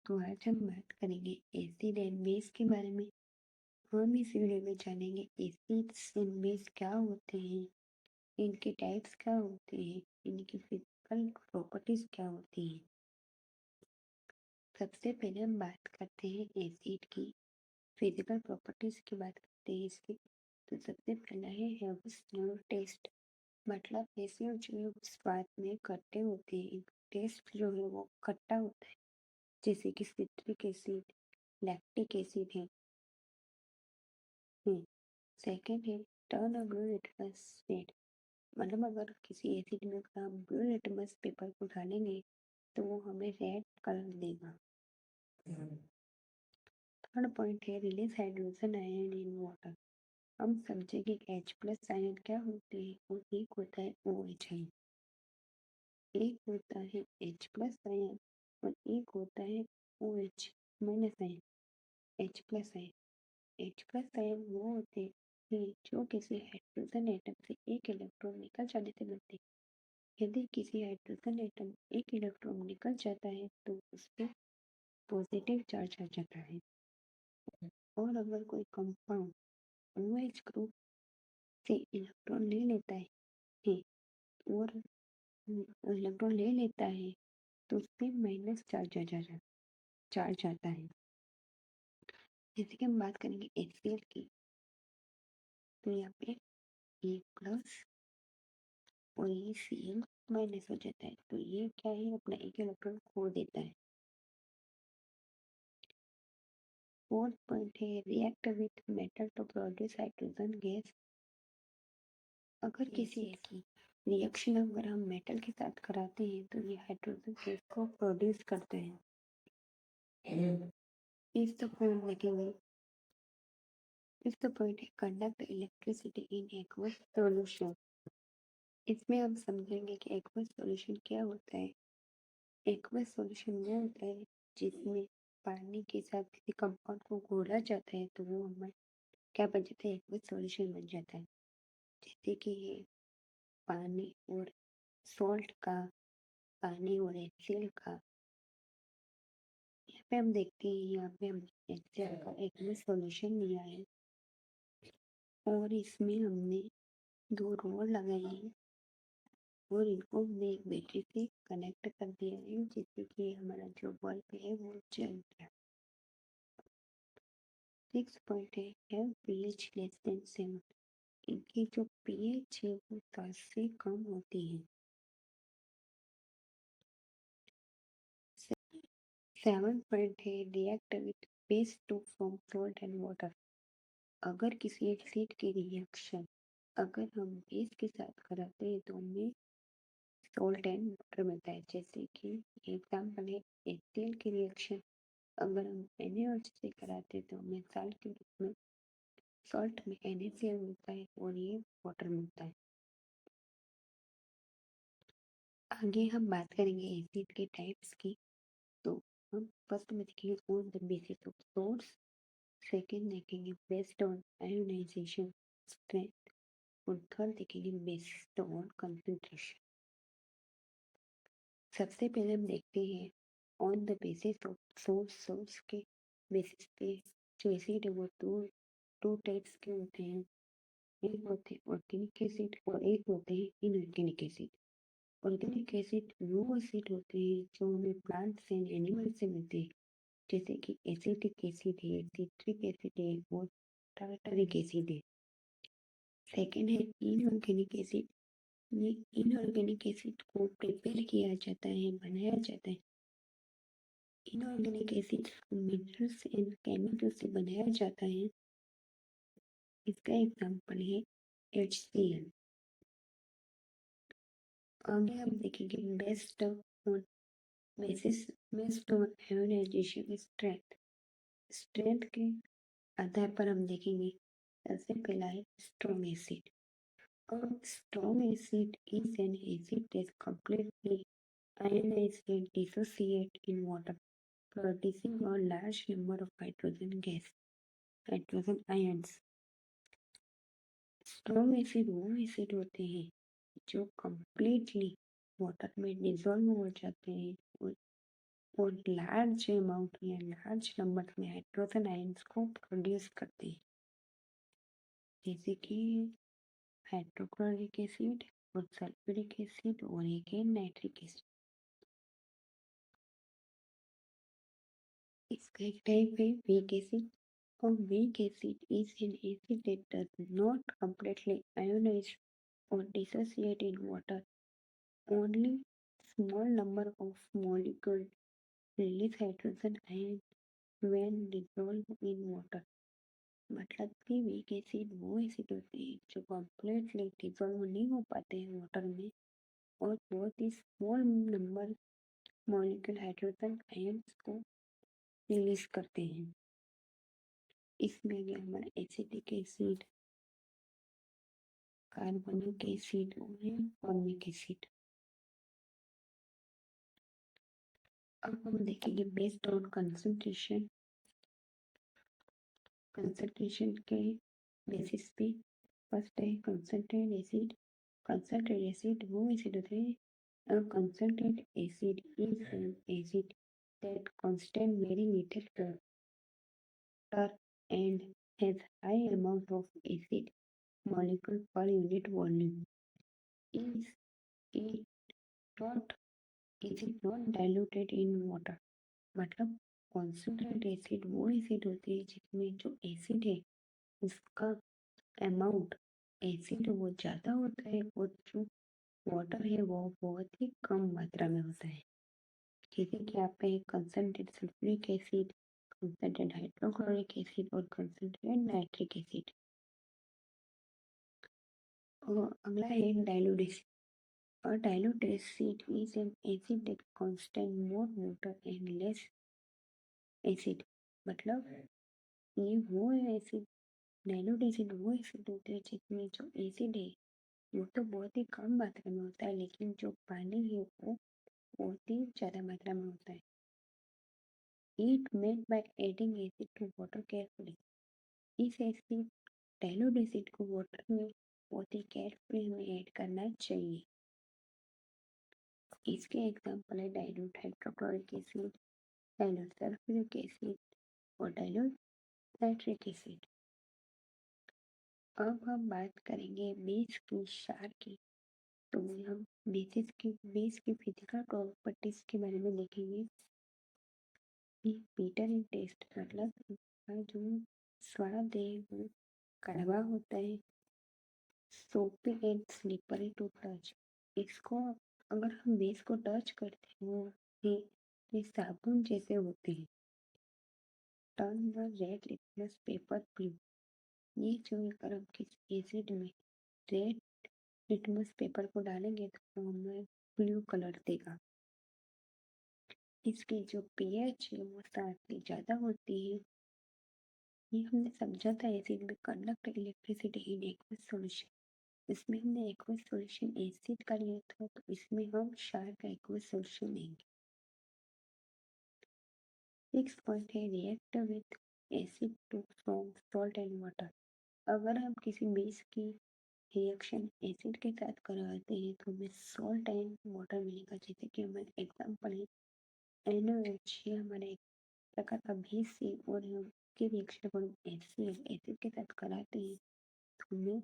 तो आज हम बात करेंगे एसिड एंड बेस के बारे में। हम इस वीडियो में जानेंगे एसिड्स एंड बेस क्या होते हैं, इनके टाइप्स क्या होते हैं, इनकी फिजिकल प्रॉपर्टीज क्या होती हैं। सबसे पहले हम बात करते हैं एसिड की फिजिकल प्रॉपर्टीज की बात करते हैं इसकी। तो सबसे पहला है हेवस टेस्ट, मतलब एसिड जो स्वाद में खट्टे होते हैं, टेस्ट जो है वो खट्टा होता है, जैसे कि सिट्रिक एसिड, लैक्टिक एसिड है। सेकेंड है turn a blue litmus paper, मतलब अगर किसी एसिड में हम ब्लू लिटमस पेपर को डालेंगे तो वो हमें रेड कलर देगा। थर्ड पॉइंट है release hydrogen ion in water. हम समझेंगे कि H+ आयन क्या होते हैं, और एक होता है OH आयन। एक होता है H+ आयन और एक होता है OH- ion. H+ ion, H+ ion वो होते हैं जो किसी हाइड्रोजन एटम से एक इलेक्ट्रॉन निकल जाने से बनते हैं। यदि किसी हाइड्रोजन एटम एक इलेक्ट्रॉन निकल जाता है तो उस पर पॉजिटिव चार्ज आ जाता है। और अगर कोई कंपाउंड OH ग्रुप से इलेक्ट्रॉन ले लेता है और इलेक्ट्रॉन ले लेता है तो उस पर माइनस चार्ज आता है। जैसे कि हम बात करेंगे HCl की, तो यहाँ पे A+ और ये Cl- हो जाता है, तो ये क्या है, अपना एक इलेक्ट्रॉन खो देता है। फोर्थ पॉइंट है react with metal to produce hydrogen gas. अगर किसी की रिएक्शन अगर हम मेटल के साथ कराते हैं तो ये हाइड्रोजन गैस को प्रोड्यूस करते हैं। इस द पॉइंट देखेंगे, इस द पॉइंट है conduct electricity in aqueous solution. इसमें हम समझेंगे कि एक्वस सॉल्यूशन क्या होता है। एक्वस सॉल्यूशन वो होता है जिसमें पानी के साथ किसी कंपाउंड को घोला जाता है तो वो हमारे क्या बन जाता है, एक्वस सॉल्यूशन बन जाता है। जैसे कि ये पानी और सॉल्ट का, पानी और HCl का। यहाँ पे हम देखते हैं, यहाँ पे हम HCl का एक्वस सॉल्यूशन लिया है और इसमें हमने 2 रॉड लगाए हैं और इनको हमने एक बैटरी से कनेक्ट कर दिया है, जिससे कि हमारा जो बल्ब है वो जल गया। 6 पॉइंट है pH लेस देन 7। इनकी जो pH है वो 10 से कम होती है। 7 पॉइंट है react with base to form salt and water. अगर किसी एसिड की रिएक्शन अगर हम बेस के साथ कराते हैं तो हमें सॉल्ट एंड वाटर मिलता है। जैसे कि एग्जाम्पल है HCl की रिएक्शन अगर हम NaOH से कराते हैं तो हमें साल्ट के रूप में, सॉल्ट में NaCl मिलता है और ये वाटर मिलता है। आगे हम बात करेंगे एसिड के टाइप्स की। तो हम फर्स्ट में देखेंगे on the basis of source, second देखेंगे बेस्ड ऑन आयोनाइजेशन स्ट्रेंथ और थर्ड देखेंगे बेस्ड ऑन कंसंट्रेशन। सबसे पहले हम देखते हैं on the basis of source. Source के बेसिस पे जो एसिड है वो टू टाइप्स के होते हैं। एक होते हैं ऑर्गेनिक एसिड और एक होते हैं इनऑर्गेनिक एसिड। ऑर्गेनिक एसिड वो एसिड होते हैं जो हमें प्लांट्स एंड एनिमल से मिलते हैं, जैसे कि एसिटिक एसिड है, सिट्रिक एसिड है और टार्टरिक एसिड है। सेकेंड है इनऑर्गेनिक एसिड। ये इनऑर्गेनिक एसिड को प्रिपेयर किया जाता है, बनाया जाता है। Inorganic acid minerals and chemical से बनाया जाता है। इसका एग्जाम्पल है HCl। आगे हम देखेंगे based on ionization strength. Strength के आधार पर हम देखेंगे, सबसे पहला है strong acid. A strong acid is an acid that completely ionizes and dissociates in water, producing a large number of hydrogen ions. Strong acid वो एसिड होते हैं जो completely वाटर में डिजोल्व हो जाते हैं और और लार्ज अमाउंट या लार्ज नंबर में हाइड्रोजन आयंस को प्रोड्यूस करते हैं, जैसे कि हाइड्रोक्लोरिक एसिड और सल्फ्यूरिक एसिड और अगेन नाइट्रिक एसिड। इसका एक टाइप है वीक एसिड। और weak acid is an acid that does not completely ionize or dissociate in water. Only small number of molecules release hydrogen ion when dissolved in water. मतलब कि weak acid वो acid होते हैं जो completely dissolve नहीं हो पाते हैं वाटर में और बहुत ही small number molecule hydrogen ions को रिलीज करते हैं। इसमें अगर हमारा एसिटिक एसिड, कार्बोनिक एसिड और फॉर्मिक एसिड। अब हम देखेंगे बेस्ड ऑन कंसंट्रेशन के बेसिस पे। फर्स्ट है कंसंट्रेट एसिड। कंसंट्रेट एसिड वो एसिड होते हैं, concentrated acid is an acid that contains very little water and has high amount of acid molecule per unit volume. Is it not is it not diluted in water? मतलब concentrate acid वो acid होती है जिसमें जो acid है उसका amount acid वो ज़्यादा होता है और जो वाटर है वो बहुत ही कम मात्रा में होता है। जैसे कि आपका एक concentrate sulphuric acid, concentrate hydrochloric acid और कंसंट्रेट नाइट्रिक एसिड। और अगला है dilute acid. A dilute acid is an acid that contains more water and less acid। मतलब ये वो एसिड, डाइल्यूट एसिड वो एसिड होते हैं जिसमें जो एसिड है वो तो बहुत ही कम मात्रा में होता है लेकिन जो पानी है वो बहुत ही ज़्यादा मात्रा में होता है। It made by adding acid to water carefully। इस एसिड डाइल्यूट एसिड को वाटर में बहुत ही केयरफुली हमें ऐड करना चाहिए। इसके एग्जाम्पल है dilute hydrochloric acid, dilute sulphuric acid और डाइल्यूट नाइट्रिक एसिड। अब हम बात करेंगे बेस की, क्षार की। तो हम बेस की फिजिकल प्रॉपर्टीज के बारे में देखेंगे। पीटर इन टेस्ट मतलब जो स्वाद है वो कड़वा होता है। सोपी एंड स्लिपरी टू टच। इसको अगर हम बेस को टच करते हैं ये साबुन जैसे होते हैं। Turn the red litmus paper blue. ये जो अगर हम किसी एसिड में रेड लिटमस पेपर को डालेंगे तो वो हमें ब्लू कलर देगा। इसकी जो पीएच है वो 7 से ज़्यादा होती है। ये हमने समझा था एसिड में conduct electricity in aqueous solution. इसमें हमने एक्वस सॉल्यूशन एसिड का लिया था तो इसमें हम क्षार का एक्वस सॉल्यूशन लेंगे। 6 पॉइंट है react with acid to form salt and water. अगर हम किसी बेस की रिएक्शन एसिड के साथ करवाते हैं तो हमें सॉल्ट एंड वाटर मिलेगा। जैसे कि हमारे एग्जाम्पल है NaOH। ये हमारा एक प्रकार का बेस है और हम के रिएक्शन को HCl एसिड के साथ कराते हैं तो हमें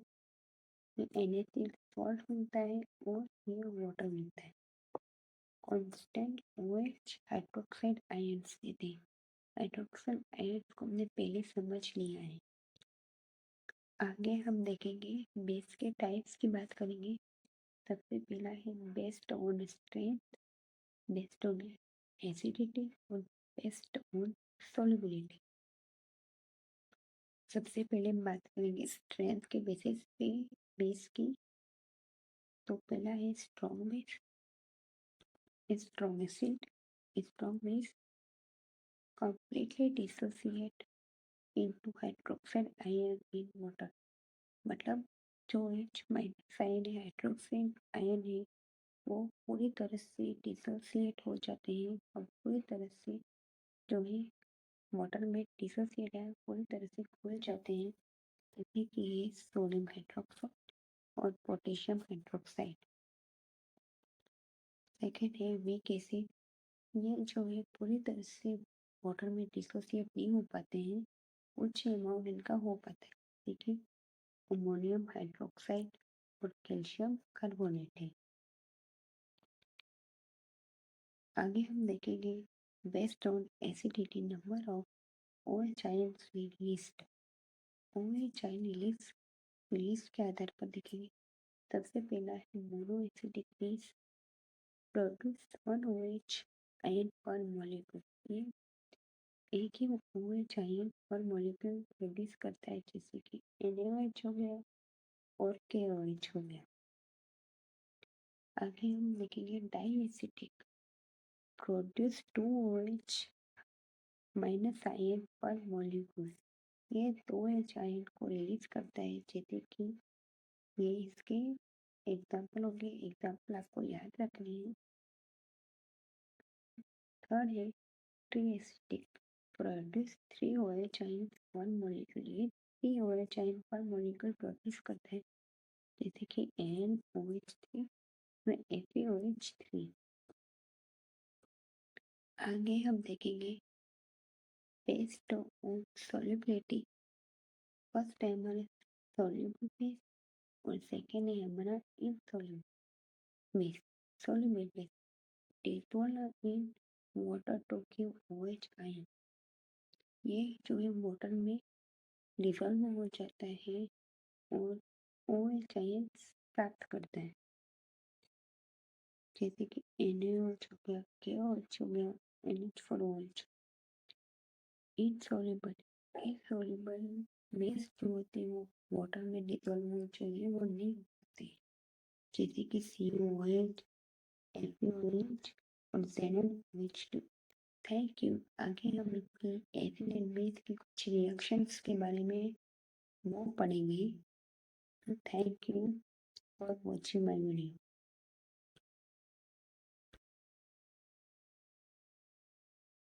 NaCl सॉल्ट मिलता है और ये वाटर मिलता है। कांस्टेंट OH हाइड्रोक्साइड आयंस देते हैं। हाइड्रोक्साइड आयंस को हमने पहले समझ लिया है। आगे हम देखेंगे बेस के टाइप्स की बात करेंगे। सबसे पहला है based on strength, based on acidity और बेस्ड ऑन सॉल्युबिलिटी। सबसे पहले हम बात करेंगे स्ट्रेंथ के बेसिस पे बेस की। तो पहला है strong base, strong acid. Strong base completely dissociate into hydroxide ion in water। मतलब जो H माइनस आयन है, हाइड्रोक्साइड आयन है, वो पूरी तरह से डिसोसिएट हो जाते हैं और पूरी तरह से जो है वाटर में डिसोसिएट है पूरी तरह से घुल जाते हैं। जैसे कि ये सोडियम हाइड्रोक्साइड और पोटेशियम हाइड्रोक्साइड। सेकेंड है वीक एसिड। ये जो है पूरी तरह से वाटर में डिसोसिएट नहीं हो पाते हैं, कुछ अमाउंट इनका हो पाता है। देखिए, अमोनियम हाइड्रोक्साइड और कैल्शियम कार्बोनेट है। आगे हम देखेंगे based on acidity number of OH ions released। OH ion release के आधार पर देखेंगे। सबसे पहला है mono acidic base produce 1 OH ion पर मॉलिक्यूल। ये एक ही OH आयन पर मॉलिक्यूल प्रोड्यूस करता है, जैसे कि NaOH हो गया और KOH हो गया। आगे हम देखेंगे diacidic produce 2 OH minus ion पर मॉलिक्यूल। ये 2 OH आयन को रिलीज करता है, जैसे कि ये इसके एग्जाम्पल हो गए। एग्जाम्पल आपको याद रखने हैं। थर्ड है triacidic produce 3 OH ion one molecule. ये 3 OH आयन पर मॉलिक्यूल प्रोड्यूस करता है, जैसे कि NOH3 में FeOH3। आगे हम देखेंगे बेस्ड ऑन सॉल्युबिलिटी। फर्स्ट है हमारा सॉल्युबल बेस और सेकेंड है हमारा insoluble base. Soluble base dissolve in water to give OH ion. ये जो है वाटर में डिजॉल्व हो जाता है और OH आयन प्राप्त करता है, जैसे कि NaOH हो गया, KOH हो गया, NH4OH। इनसॉल्युबल बेस जो होते हैं वो वाटर में डिजॉल्व हो चाहिए, वो नहीं होते, जैसे कि COH, FeOH और ZnOH2। Thank you. आगे हम एसिड एंड बेस की कुछ रिएक्शंस के बारे में वो पढ़ेंगे। Thank you for watching my video.